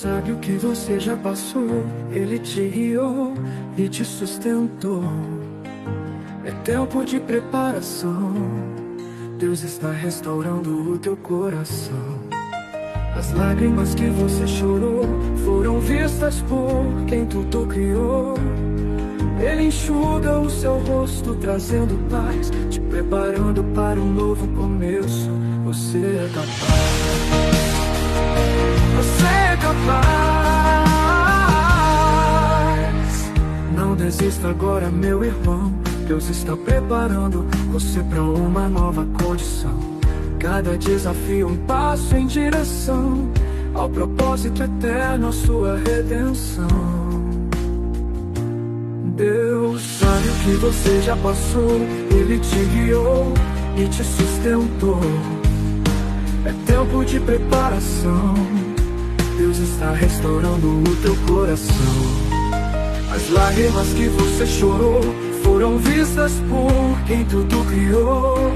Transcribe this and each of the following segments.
sabe o que você já passou. Ele te guiou e te sustentou. É tempo de preparação. Deus está restaurando o teu coração. As lágrimas que você chorou foram vistas por quem tudo criou. Ele enxuga o seu rosto, trazendo paz, te preparando para um novo começo. Você é capaz. Você é capaz. Não desista agora, meu irmão. Deus está preparando você para uma nova condição. Cada desafio um passo em direção ao propósito eterno, a sua redenção. Deus sabe o que você já passou. Ele te guiou e te sustentou. É tempo de preparação. Deus está restaurando o teu coração. As lágrimas que você chorou foram vistas por quem tudo criou.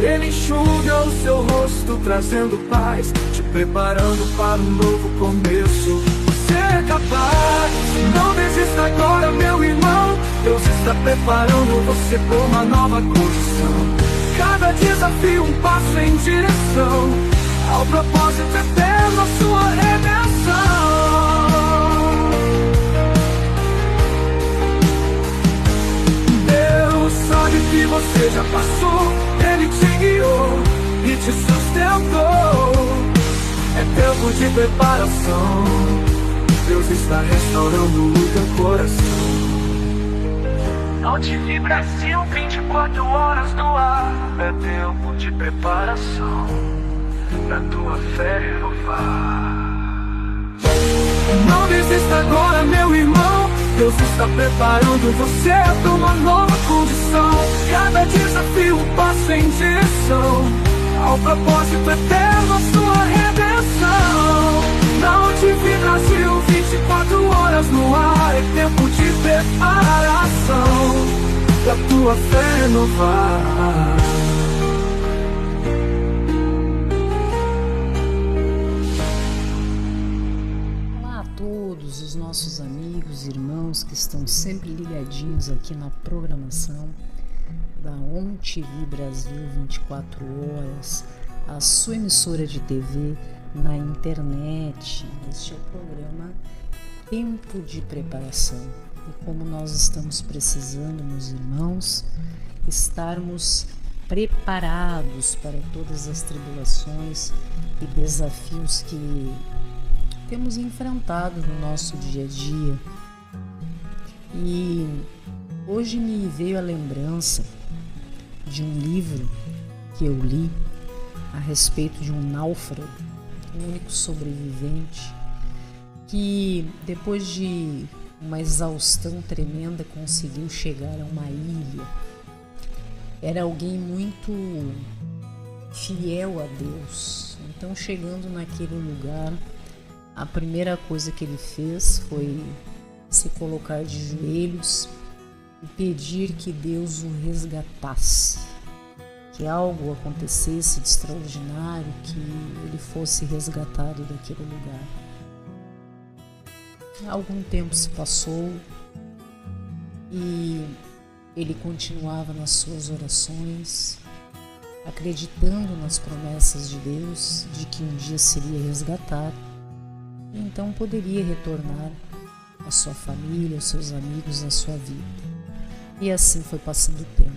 Ele enxuga o seu rosto, trazendo paz, te preparando para um novo começo. Você é capaz. Não desista agora, meu irmão. Deus está preparando você por uma nova condição. Cada desafio um passo em direção ao propósito eterno, a sua redenção. Deus sabe o que você já passou. Ele te guiou e te sustentou. É tempo de preparação. Deus está restaurando o teu coração. Note Brasil, 24 horas no ar. É tempo de preparação pra tua fé renovar. Não desista agora, meu irmão. Deus está preparando você para uma nova condição. Cada desafio um passo em direção ao propósito eterno, a sua redenção. Na UTV Brasil, 24 horas no ar. É tempo de preparação pra tua fé renovar. Todos os nossos amigos e irmãos que estão sempre ligadinhos aqui na programação da ONTV Brasil 24 horas, a sua emissora de TV na internet. Este é o programa Tempo de Preparação. E como nós estamos precisando, meus irmãos, estarmos preparados para todas as tribulações e desafios que temos enfrentado no nosso dia a dia. E hoje me veio a lembrança de um livro que eu li a respeito de um náufrago, um único sobrevivente, que depois de uma exaustão tremenda conseguiu chegar a uma ilha. Era alguém muito fiel a Deus. Então, chegando naquele lugar, a primeira coisa que ele fez foi se colocar de joelhos e pedir que Deus o resgatasse, que algo acontecesse de extraordinário, que ele fosse resgatado daquele lugar. Algum tempo se passou e ele continuava nas suas orações, acreditando nas promessas de Deus, de que um dia seria resgatado. Então poderia retornar à sua família, aos seus amigos, à sua vida. E assim foi passando o tempo.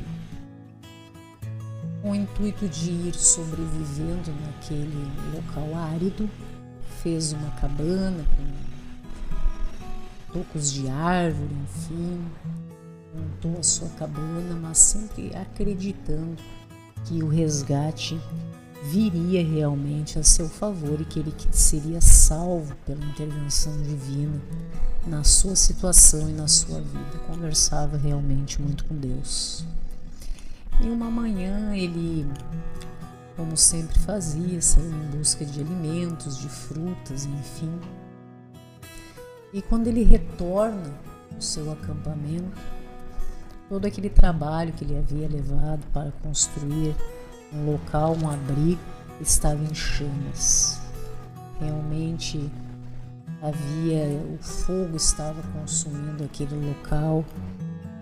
Com o intuito de ir sobrevivendo naquele local árido, fez uma cabana com tocos de árvore, enfim, montou a sua cabana, mas sempre acreditando que o resgate viria realmente a seu favor e que ele seria salvo pela intervenção divina na sua situação e na sua vida. Conversava realmente muito com Deus. E uma manhã ele, como sempre fazia, saiu em busca de alimentos, de frutas, enfim. E quando ele retorna ao seu acampamento, todo aquele trabalho que ele havia levado para construir um local, um abrigo, estava em chamas. Realmente o fogo estava consumindo aquele local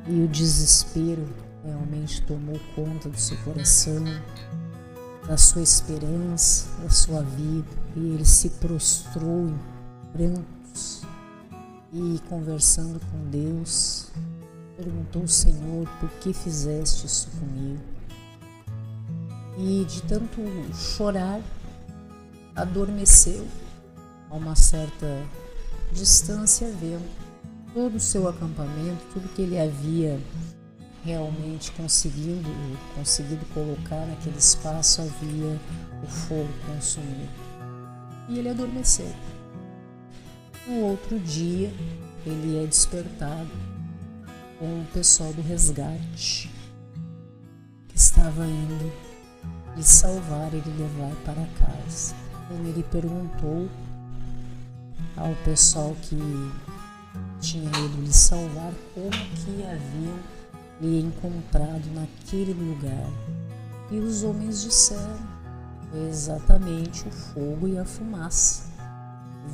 e o desespero realmente tomou conta do seu coração, da sua esperança, da sua vida, e ele se prostrou em prantos e, conversando com Deus, perguntou: Senhor, por que fizeste isso comigo? E de tanto chorar, adormeceu a uma certa distância, vendo todo o seu acampamento, tudo que ele havia realmente conseguido colocar naquele espaço, havia o fogo consumido. E ele adormeceu. No outro dia, ele é despertado com o pessoal do resgate que estava indo lhe salvar e lhe levar para casa. Então ele perguntou ao pessoal que tinha ido lhe salvar como que haviam lhe encontrado naquele lugar. E os homens disseram: foi exatamente o fogo e a fumaça.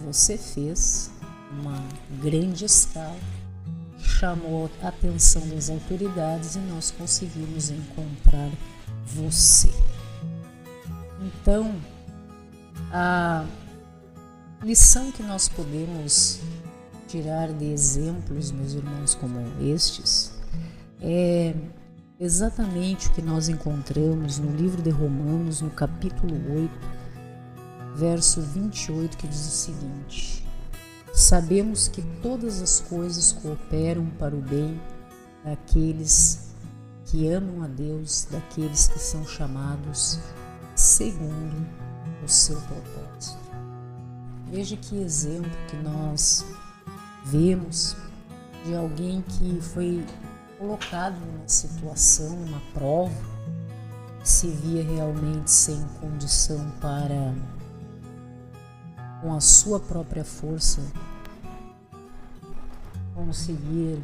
Você fez uma grande escala, chamou a atenção das autoridades e nós conseguimos encontrar você. Então, a lição que nós podemos tirar de exemplos, meus irmãos, como estes, é exatamente o que nós encontramos no livro de Romanos, no capítulo 8, verso 28, que diz o seguinte: sabemos que todas as coisas cooperam para o bem daqueles que amam a Deus, daqueles que são chamados segundo o seu propósito. Veja que exemplo que nós vemos de alguém que foi colocado numa situação, numa prova, se via realmente sem condição para, com a sua própria força, conseguir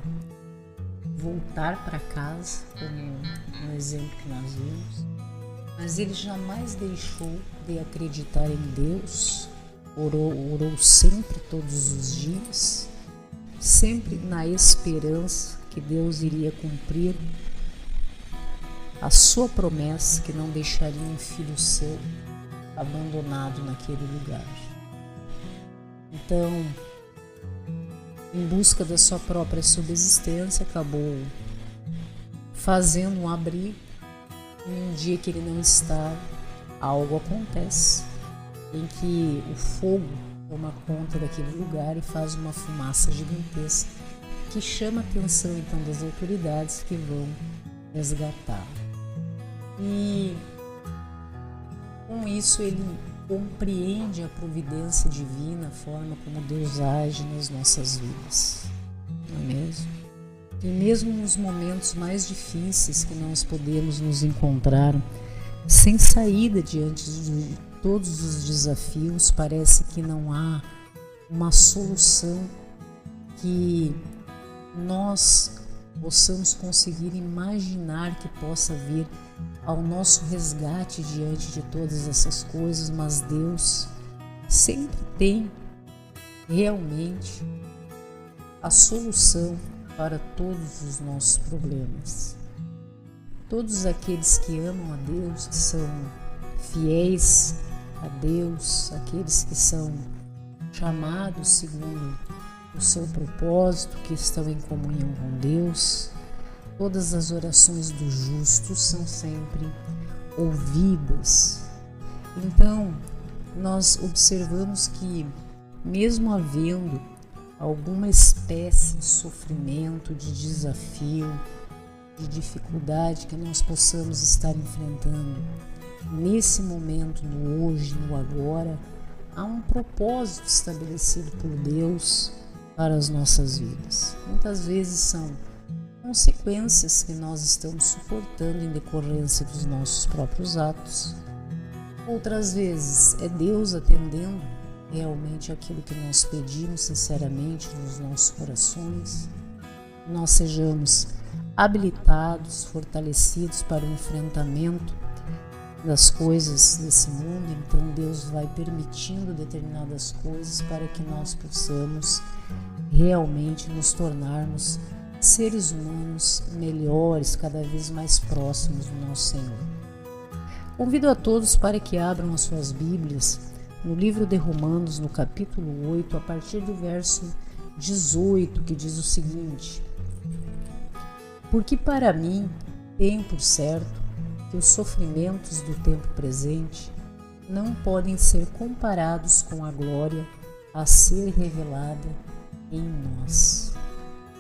voltar para casa, como no exemplo que nós vimos. Mas ele jamais deixou de acreditar em Deus, orou sempre, todos os dias, sempre na esperança que Deus iria cumprir a sua promessa, que não deixaria um filho seu abandonado naquele lugar. Então, em busca da sua própria subsistência, acabou fazendo um abrigo. E um dia que ele não estava, algo acontece em que o fogo toma conta daquele lugar e faz uma fumaça gigantesca que chama a atenção então das autoridades, que vão resgatá-lo. E com isso ele compreende a providência divina, a forma como Deus age nas nossas vidas, não é mesmo? E mesmo nos momentos mais difíceis que nós podemos nos encontrar sem saída diante de todos os desafios, parece que não há uma solução que nós possamos conseguir imaginar que possa vir ao nosso resgate diante de todas essas coisas, mas Deus sempre tem realmente a solução para todos os nossos problemas. Todos aqueles que amam a Deus, que são fiéis a Deus, aqueles que são chamados segundo o seu propósito, que estão em comunhão com Deus, todas as orações dos justos são sempre ouvidas. Então, nós observamos que, mesmo havendo alguma espécie de sofrimento, de desafio, de dificuldade que nós possamos estar enfrentando nesse momento, no hoje, no agora, há um propósito estabelecido por Deus para as nossas vidas. Muitas vezes são consequências que nós estamos suportando em decorrência dos nossos próprios atos. Outras vezes é Deus atendendo realmente aquilo que nós pedimos sinceramente nos nossos corações. Nós sejamos habilitados, fortalecidos para o enfrentamento das coisas desse mundo, então Deus vai permitindo determinadas coisas para que nós possamos realmente nos tornarmos seres humanos melhores, cada vez mais próximos do nosso Senhor. Convido a todos para que abram as suas Bíblias no livro de Romanos, no capítulo 8, a partir do verso 18, que diz o seguinte: porque para mim tenho por certo que os sofrimentos do tempo presente não podem ser comparados com a glória a ser revelada em nós.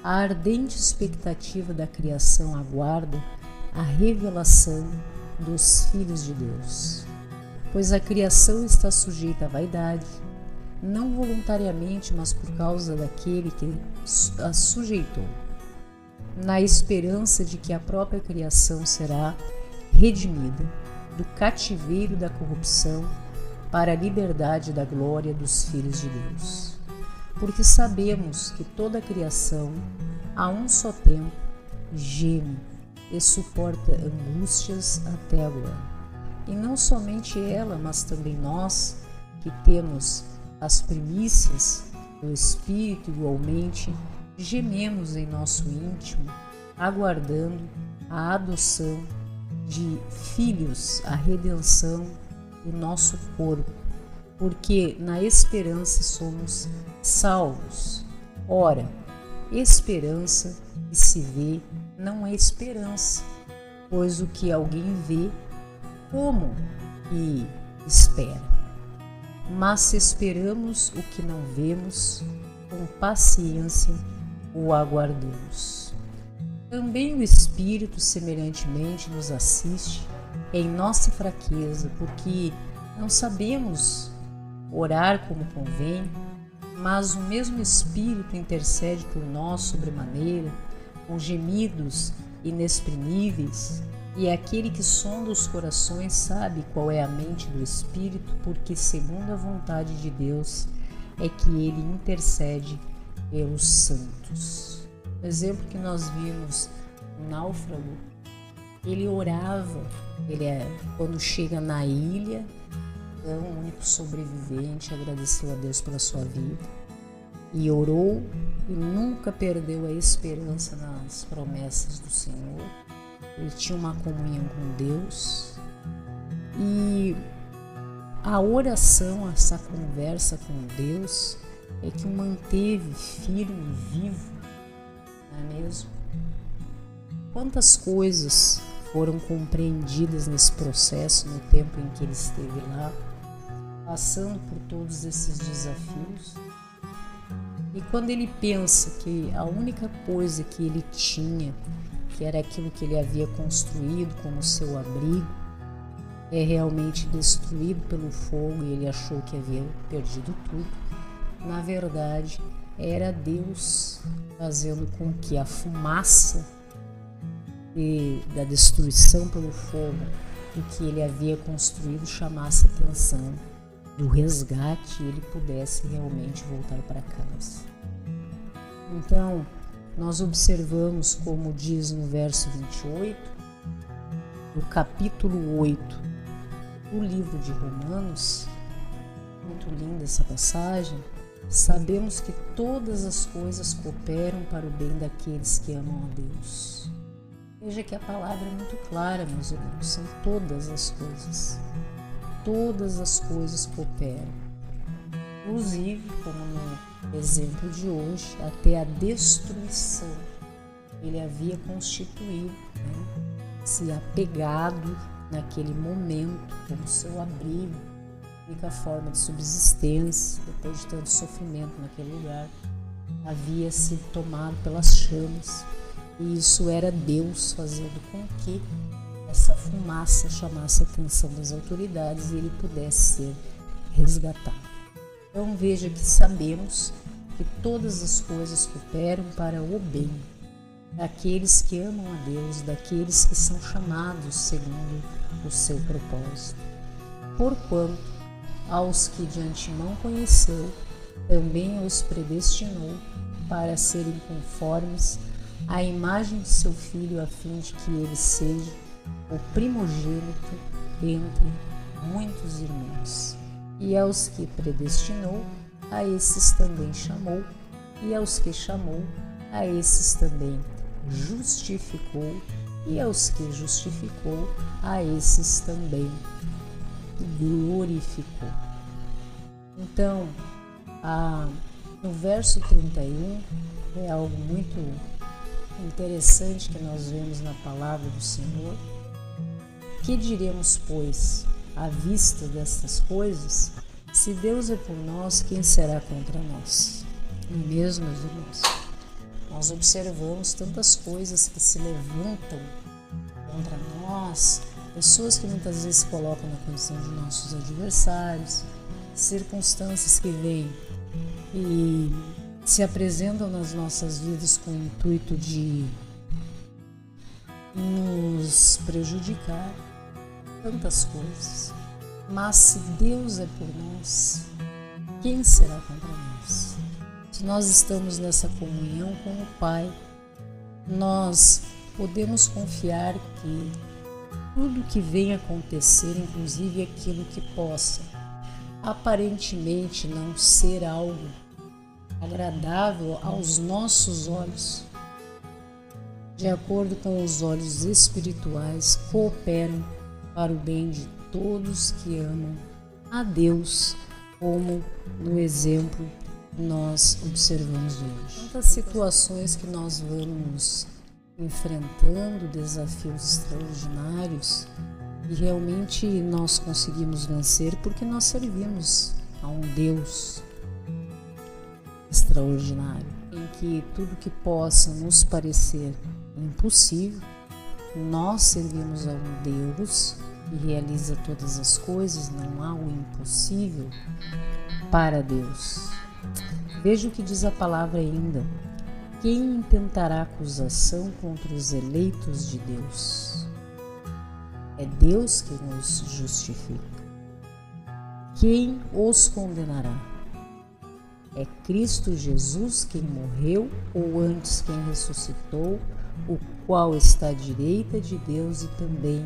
A ardente expectativa da criação aguarda a revelação dos filhos de Deus, pois a criação está sujeita à vaidade, não voluntariamente, mas por causa daquele que a sujeitou, na esperança de que a própria criação será redimida do cativeiro da corrupção para a liberdade da glória dos filhos de Deus. Porque sabemos que toda a criação, a um só tempo, geme e suporta angústias até agora. E não somente ela, mas também nós, que temos as primícias do Espírito igualmente, gememos em nosso íntimo, aguardando a adoção de filhos, a redenção do nosso corpo, porque na esperança somos salvos. Ora, esperança que se vê não é esperança, pois o que alguém vê, como e espera? Mas se esperamos o que não vemos, com paciência o aguardamos. Também o Espírito semelhantemente nos assiste em nossa fraqueza, porque não sabemos orar como convém, mas o mesmo Espírito intercede por nós sobremaneira, com gemidos inexprimíveis, e aquele que sonda os corações sabe qual é a mente do Espírito, porque segundo a vontade de Deus é que ele intercede pelos santos. O exemplo que nós vimos no náufrago, ele orava, quando chega na ilha, então o único sobrevivente agradeceu a Deus pela sua vida e orou e nunca perdeu a esperança nas promessas do Senhor. Ele tinha uma comunhão com Deus e a oração, essa conversa com Deus é que o manteve firme e vivo, não é mesmo? Quantas coisas foram compreendidas nesse processo, no tempo em que ele esteve lá, passando por todos esses desafios. E quando ele pensa que a única coisa que ele tinha, que era aquilo que ele havia construído como seu abrigo, é realmente destruído pelo fogo e ele achou que havia perdido tudo, na verdade era Deus fazendo com que a fumaça da destruição pelo fogo do que ele havia construído chamasse a atenção do resgate e ele pudesse realmente voltar para casa. Então, nós observamos, como diz no verso 28, do capítulo 8 do livro de Romanos, muito linda essa passagem, sabemos que todas as coisas cooperam para o bem daqueles que amam a Deus. Veja que a palavra é muito clara, meus irmãos, são todas as coisas. Todas as coisas cooperam. Inclusive, como no exemplo de hoje, até a destruição. Ele havia constituído, se apegado naquele momento como seu abrigo, única forma de subsistência, depois de tanto sofrimento naquele lugar, havia sido tomado pelas chamas. E isso era Deus fazendo com que essa fumaça chamasse a atenção das autoridades e ele pudesse ser resgatado. Então veja que sabemos que todas as coisas cooperam para o bem daqueles que amam a Deus, daqueles que são chamados segundo o seu propósito. Porquanto aos que de antemão conheceu, também os predestinou para serem conformes à imagem de seu Filho, a fim de que ele seja o primogênito dentre muitos irmãos. E aos que predestinou, a esses também chamou, e aos que chamou, a esses também justificou, e aos que justificou, a esses também glorificou. Então, no verso 31 é algo muito interessante que nós vemos na palavra do Senhor. Que diremos, pois, à vista destas coisas? Se Deus é por nós, quem será contra nós? Não é mesmo, meus irmãos? Nós observamos tantas coisas que se levantam contra nós, pessoas que muitas vezes se colocam na condição de nossos adversários, circunstâncias que vêm e se apresentam nas nossas vidas com o intuito de nos prejudicar, tantas coisas. Mas se Deus é por nós, quem será contra nós? Se nós estamos nessa comunhão com o Pai, nós podemos confiar que tudo que vem acontecer, inclusive aquilo que possa aparentemente não ser algo agradável aos nossos olhos, de acordo com os olhos espirituais, cooperam para o bem de todos que amam a Deus, como no exemplo que nós observamos hoje. Tantas situações que nós vamos enfrentando, desafios extraordinários, e realmente nós conseguimos vencer porque nós servimos a um Deus extraordinário, em que tudo que possa nos parecer impossível, nós servimos a um Deus que realiza todas as coisas, não há o impossível para Deus. Veja o que diz a palavra ainda: quem intentará acusação contra os eleitos de Deus? É Deus que nos justifica. Quem os condenará? É Cristo Jesus quem morreu, ou antes quem ressuscitou, o qual está à direita de Deus e também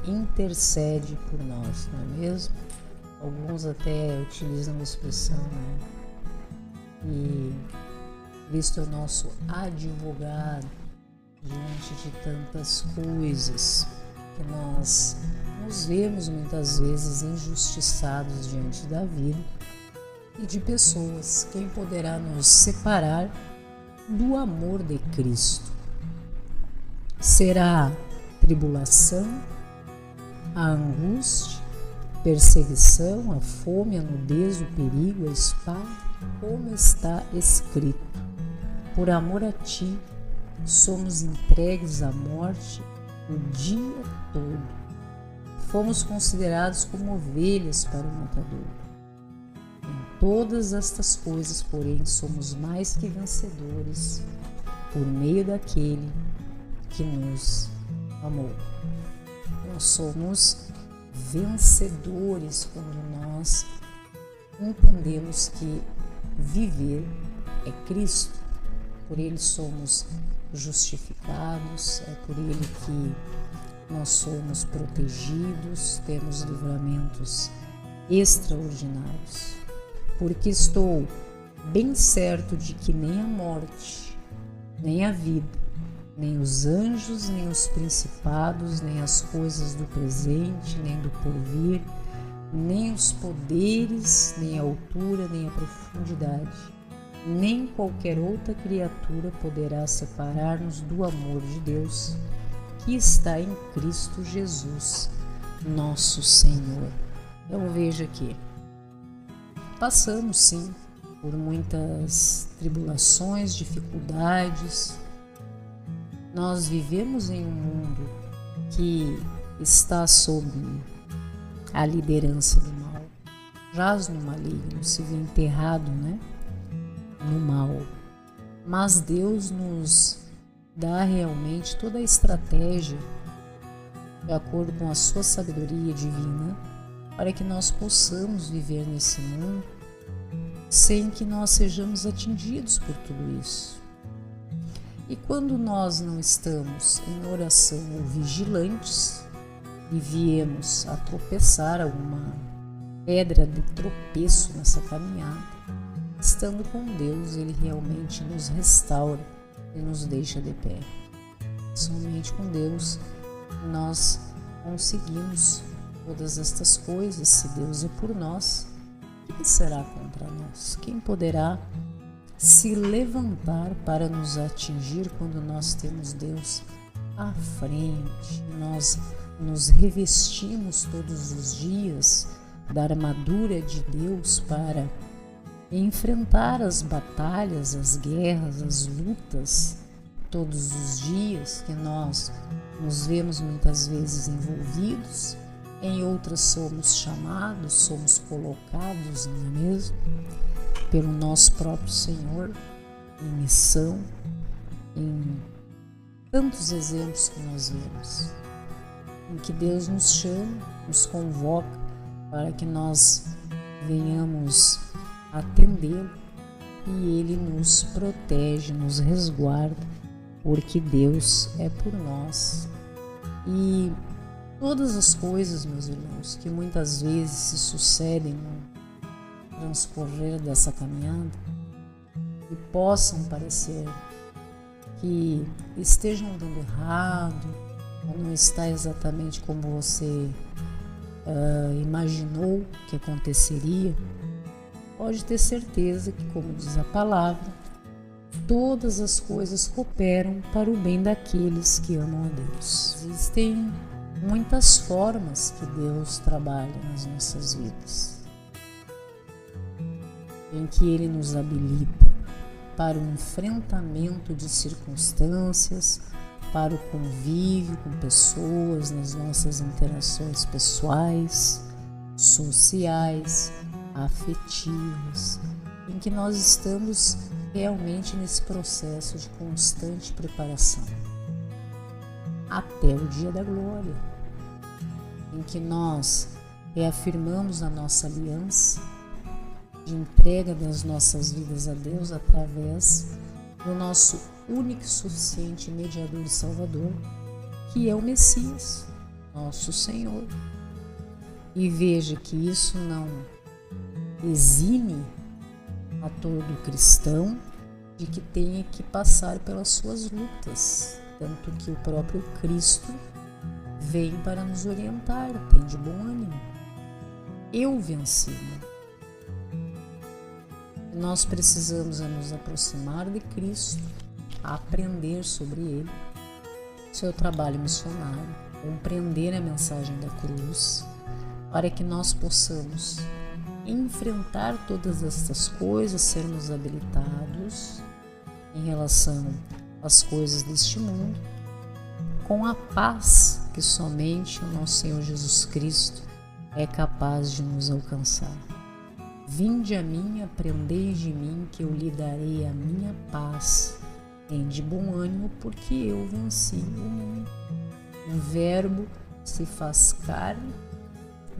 intercede por nós, não é mesmo? Alguns até utilizam a expressão, né? E Cristo é o nosso advogado diante de tantas coisas que nós nos vemos muitas vezes injustiçados diante da vida e de pessoas. Quem poderá nos separar do amor de Cristo? Será tribulação, a angústia, perseguição, a fome, a nudez, o perigo, a espada? Como está escrito: por amor a ti somos entregues à morte o dia todo. Fomos considerados como ovelhas para o matador. Em todas estas coisas, porém, somos mais que vencedores por meio daquele que nos amou. Nós somos vencedores quando nós entendemos que viver é Cristo. Por Ele somos justificados, é por Ele que nós somos protegidos, temos livramentos extraordinários. Porque estou bem certo de que nem a morte, nem a vida, nem os anjos, nem os principados, nem as coisas do presente, nem do porvir, nem os poderes, nem a altura, nem a profundidade, nem qualquer outra criatura poderá separar-nos do amor de Deus que está em Cristo Jesus, nosso Senhor. Então veja aqui, passamos sim por muitas tribulações, dificuldades. Nós vivemos em um mundo que está sob a liderança do mal, jaz no maligno, se vê enterrado, no mal. Mas Deus nos dá realmente toda a estratégia, de acordo com a sua sabedoria divina, para que nós possamos viver nesse mundo sem que nós sejamos atingidos por tudo isso. E quando nós não estamos em oração ou vigilantes, e viemos a tropeçar, alguma pedra de tropeço nessa caminhada, estando com Deus, Ele realmente nos restaura e nos deixa de pé. Somente com Deus nós conseguimos todas estas coisas. Se Deus é por nós, quem será contra nós? Quem poderá se levantar para nos atingir quando nós temos Deus à frente? Nós nos revestimos todos os dias da armadura de Deus para enfrentar as batalhas, as guerras, as lutas todos os dias que nós nos vemos muitas vezes envolvidos, em outras somos chamados, somos colocados, não é mesmo? Pelo nosso próprio Senhor, em missão, em tantos exemplos que nós vemos, em que Deus nos chama, nos convoca para que nós venhamos atendê-lo e Ele nos protege, nos resguarda, porque Deus é por nós. E todas as coisas, meus irmãos, que muitas vezes se sucedem no transcorrer dessa caminhada e possam parecer que estejam dando errado ou não está exatamente como você imaginou que aconteceria, pode ter certeza que, como diz a palavra, todas as coisas cooperam para o bem daqueles que amam a Deus. Existem muitas formas que Deus trabalha nas nossas vidas, em que Ele nos habilita para o enfrentamento de circunstâncias, para o convívio com pessoas, nas nossas interações pessoais, sociais, afetivas, em que nós estamos realmente nesse processo de constante preparação até o dia da glória, em que nós reafirmamos a nossa aliança de entrega das nossas vidas a Deus através do nosso único e suficiente mediador e salvador, que é o Messias, nosso Senhor. E veja que isso não exime a todo cristão de que tenha que passar pelas suas lutas, tanto que o próprio Cristo vem para nos orientar: tem de bom ânimo, eu venci. Nós precisamos nos aproximar de Cristo, aprender sobre Ele, seu trabalho missionário, compreender a mensagem da cruz, para que nós possamos enfrentar todas estas coisas, sermos habilitados em relação às coisas deste mundo, com a paz que somente o nosso Senhor Jesus Cristo é capaz de nos alcançar. Vinde a mim, aprendei de mim, que eu lhe darei a minha paz. Tende bom ânimo, porque eu venci o mundo. O Verbo se faz carne,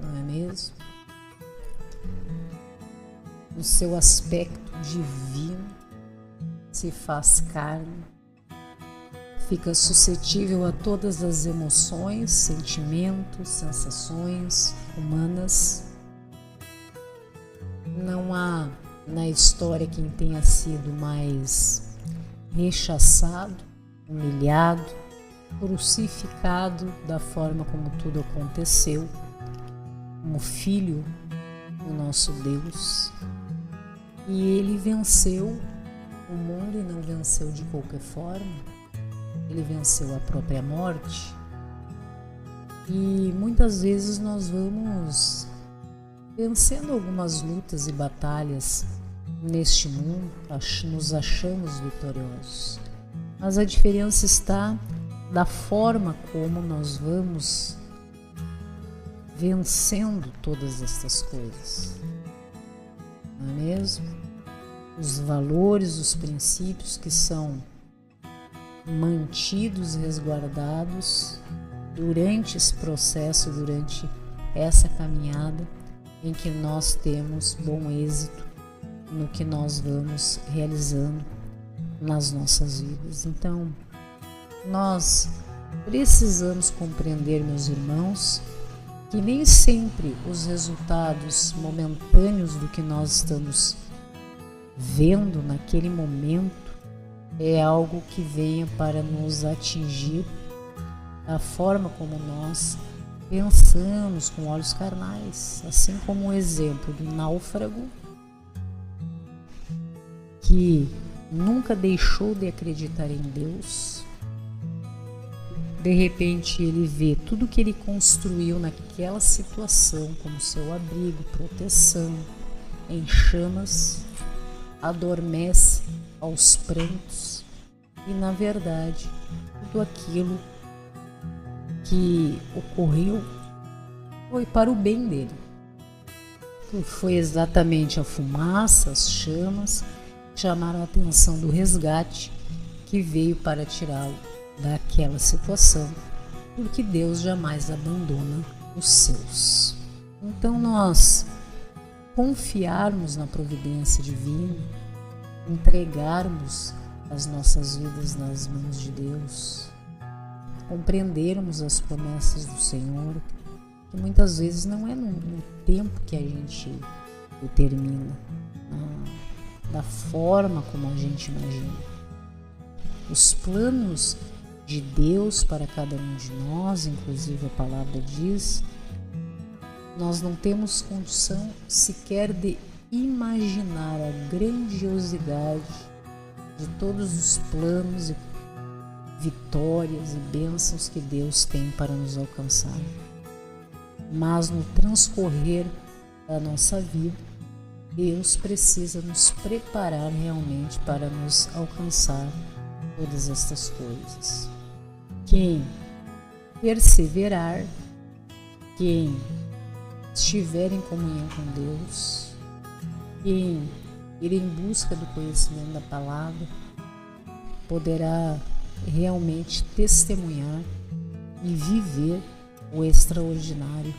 não é mesmo? No seu aspecto divino, se faz carne, fica suscetível a todas as emoções, sentimentos, sensações humanas. Não há na história quem tenha sido mais rechaçado, humilhado, crucificado da forma como tudo aconteceu, como Filho do nosso Deus. E Ele venceu o mundo e não venceu de qualquer forma. Ele venceu a própria morte. E muitas vezes nós vamos vencendo algumas lutas e batalhas neste mundo, nos achamos vitoriosos. Mas a diferença está da forma como nós vamos vencendo todas estas coisas, não é mesmo? Os valores, os princípios que são mantidos, resguardados durante esse processo, durante essa caminhada, em que nós temos bom êxito no que nós vamos realizando nas nossas vidas. Então, nós Precisamos compreender, meus irmãos, que nem sempre os resultados momentâneos do que nós estamos vendo naquele momento é algo que venha para nos atingir da forma como nós pensamos, com olhos carnais, assim como o exemplo do náufrago que nunca deixou de acreditar em Deus. De repente ele vê tudo que ele construiu naquela situação como seu abrigo, proteção, em chamas, adormece aos prantos e, na verdade, tudo aquilo que ocorreu foi para o bem dele. Foi exatamente a fumaça, as chamas que chamaram a atenção do resgate que veio para tirá-lo daquela situação, porque Deus jamais abandona os seus. Então nós confiarmos na providência divina, entregarmos as nossas vidas nas mãos de Deus, compreendermos as promessas do Senhor, que muitas vezes não é no tempo que a gente determina, da forma como a gente imagina. Os planos de Deus para cada um de nós, inclusive a palavra diz, nós não temos condição sequer de imaginar a grandiosidade de todos os planos e vitórias e bênçãos que Deus tem para nos alcançar. Mas no transcorrer da nossa vida, Deus precisa nos preparar realmente para nos alcançar todas estas coisas. Quem perseverar, quem estiver em comunhão com Deus, quem ir em busca do conhecimento da palavra, poderá realmente testemunhar e viver o extraordinário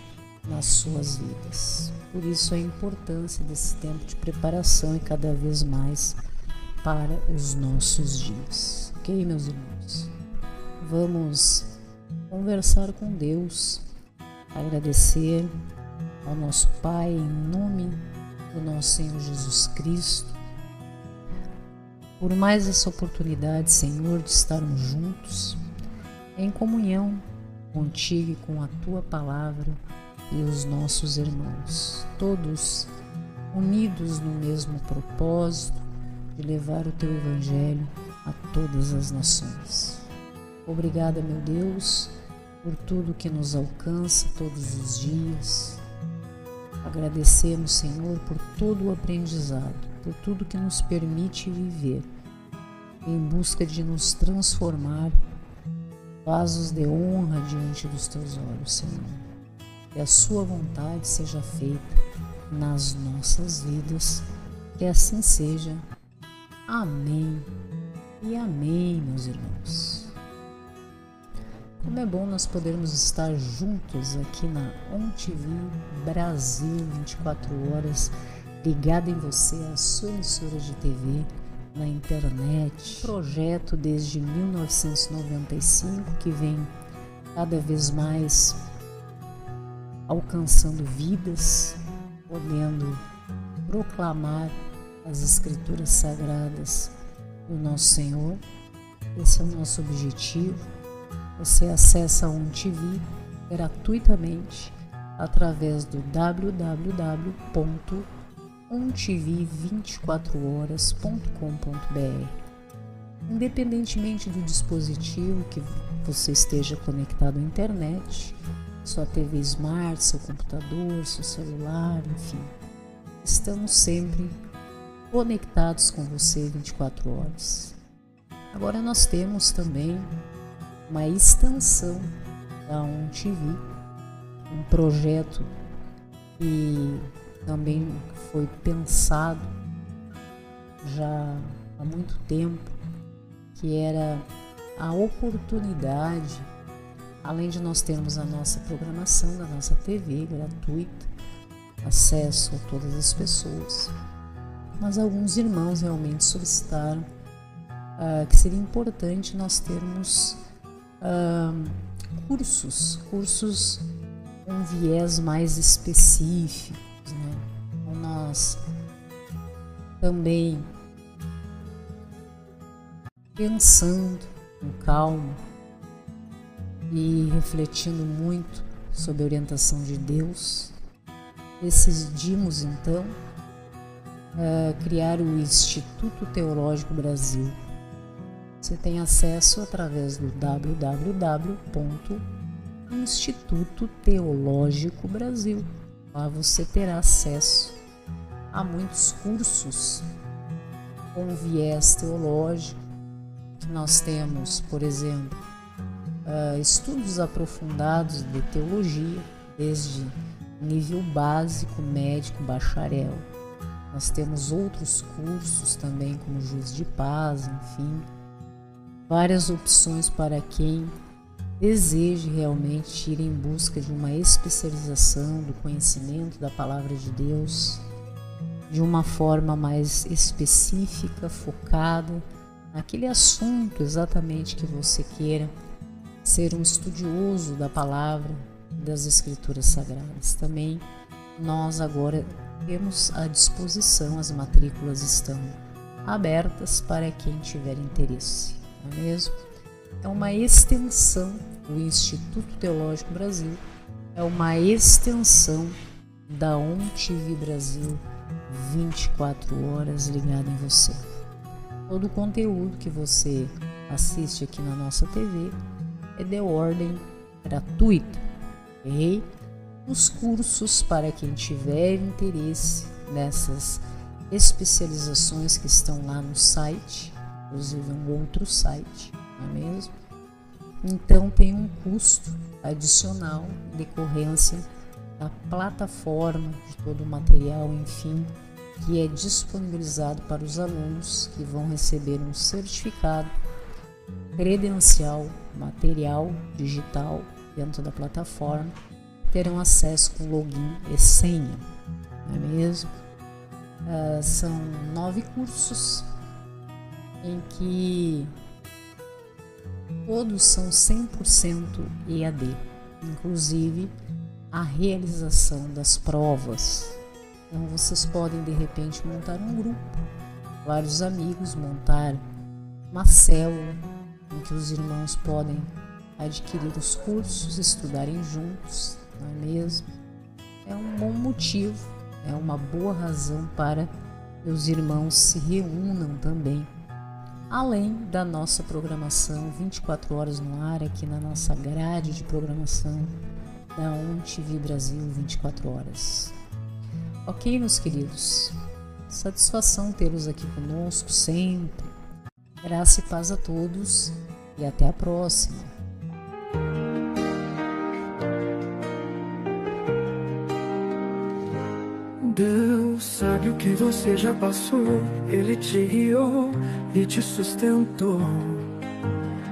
nas suas vidas. Por isso a importância desse tempo de preparação e cada vez mais para os nossos dias. Ok, meus irmãos? Vamos conversar com Deus, agradecer ao nosso Pai em nome do nosso Senhor Jesus Cristo, por mais essa oportunidade, Senhor, de estarmos juntos em comunhão contigo e com a Tua Palavra e os nossos irmãos, todos unidos no mesmo propósito de levar o Teu Evangelho a todas as nações. Obrigada, meu Deus, por tudo que nos alcança todos os dias. Agradecemos, Senhor, por todo o aprendizado, por tudo que nos permite viver, em busca de nos transformar vasos de honra diante dos Teus olhos, Senhor. Que a Sua vontade seja feita nas nossas vidas, que assim seja. Amém e amém, meus irmãos. Como é bom nós podermos estar juntos aqui na ONTV Brasil 24 horas, ligada em você, a sua emissora de TV, na internet. Projeto desde 1995 que vem cada vez mais alcançando vidas, podendo proclamar as Escrituras Sagradas do nosso Senhor. Esse é o nosso objetivo. Você acessa a ONTV gratuitamente através do www.ontv24horas.com.br. Independentemente do dispositivo que você esteja conectado à internet, sua TV Smart, seu computador, seu celular, enfim, estamos sempre conectados com você 24 horas. Agora nós temos também uma extensão da ONTV, um projeto que também foi pensado já há muito tempo, que era a oportunidade, além de nós termos a nossa programação da nossa TV gratuita, acesso a todas as pessoas, mas alguns irmãos realmente solicitaram que seria importante nós termos cursos com viés mais específicos, né? Então nós também pensando com calma e refletindo muito sobre a orientação de Deus, decidimos então criar o Instituto Teológico Brasil. Você tem acesso através do www.Instituto Teológico Brasil. Lá você terá acesso a muitos cursos com viés teológico. Nós temos, por exemplo, estudos aprofundados de teologia, desde nível básico, médico, bacharel. Nós temos outros cursos também, como juiz de paz, enfim, várias opções para quem deseje realmente ir em busca de uma especialização do conhecimento da palavra de Deus de uma forma mais específica, focada naquele assunto exatamente que você queira ser um estudioso da palavra e das escrituras sagradas. Também nós agora temos à disposição, as matrículas estão abertas para quem tiver interesse, não é mesmo? É uma extensão, o Instituto Teológico Brasil é uma extensão da ONTV Brasil, 24 horas ligado em você. Todo o conteúdo que você assiste aqui na nossa TV é de ordem gratuita, ok? Os cursos, para quem tiver interesse nessas especializações que estão lá no site, inclusive um outro site, não é mesmo? Então tem um custo adicional em decorrência da plataforma, de todo o material, enfim, que é disponibilizado para os alunos que vão receber um certificado, credencial, material digital dentro da plataforma, terão acesso com login e senha, não é mesmo? São 9 cursos em que todos são 100% EAD, inclusive a realização das provas. Então vocês podem de repente montar um grupo, vários amigos, montar uma célula em que os irmãos podem adquirir os cursos, estudarem juntos, não é mesmo? É um bom motivo, é uma boa razão para que os irmãos se reúnam também, além da nossa programação 24 horas no ar, aqui na nossa grade de programação da ONTV Brasil 24 horas. Ok, meus queridos? Satisfação tê-los aqui conosco sempre. Graça e paz a todos e até a próxima. Deus sabe o que você já passou, Ele te guiou e te sustentou.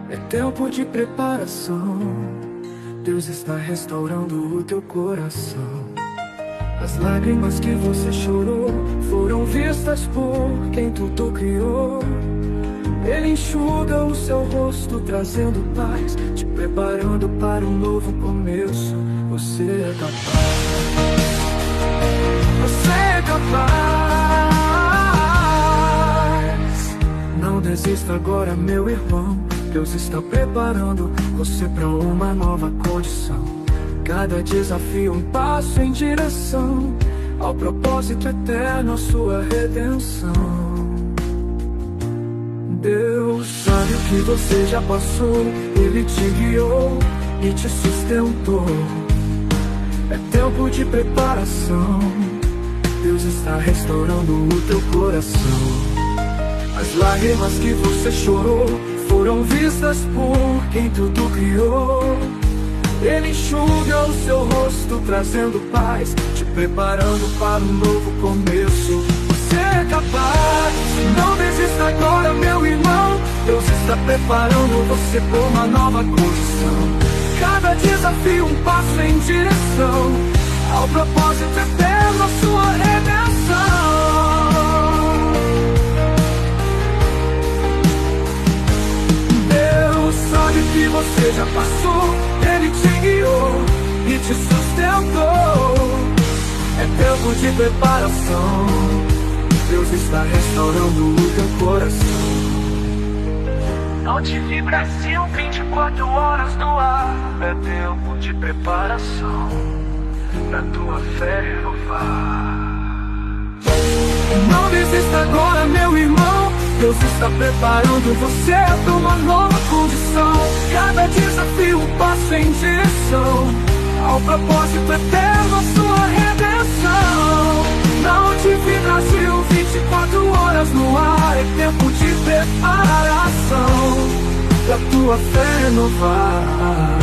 É tempo de preparação, Deus está restaurando o teu coração. As lágrimas que você chorou foram vistas por quem tudo criou. Ele enxuga o seu rosto, trazendo paz, te preparando para um novo começo. Você é capaz. Você é capaz. Não desista agora, meu irmão. Deus está preparando você para uma nova condição. Cada desafio um passo em direção ao propósito eterno, a sua redenção. Deus sabe o que você já passou, Ele te guiou e te sustentou. É tempo de preparação, Deus está restaurando o teu coração. As lágrimas que você chorou foram vistas por quem tudo criou. Ele enxuga o seu rosto, trazendo paz, te preparando para um novo começo. Você é capaz, não desista agora, meu irmão. Deus está preparando você por uma nova condição. Cada desafio um passo em direção ao propósito eterno, a sua redenção. Deus sabe o que você já passou, Ele te guiou e te sustentou. É tempo de preparação, Deus está restaurando o teu coração. Altive Brasil, 24 horas no ar. É tempo de preparação pra tua fé renovar. Não desista agora, meu irmão, Deus está preparando você para uma nova condição. Cada desafio passa em direção ao propósito eterno, a sua redenção. Na UTV Brasil, 24 horas no ar. É tempo de preparação pra tua fé renovar.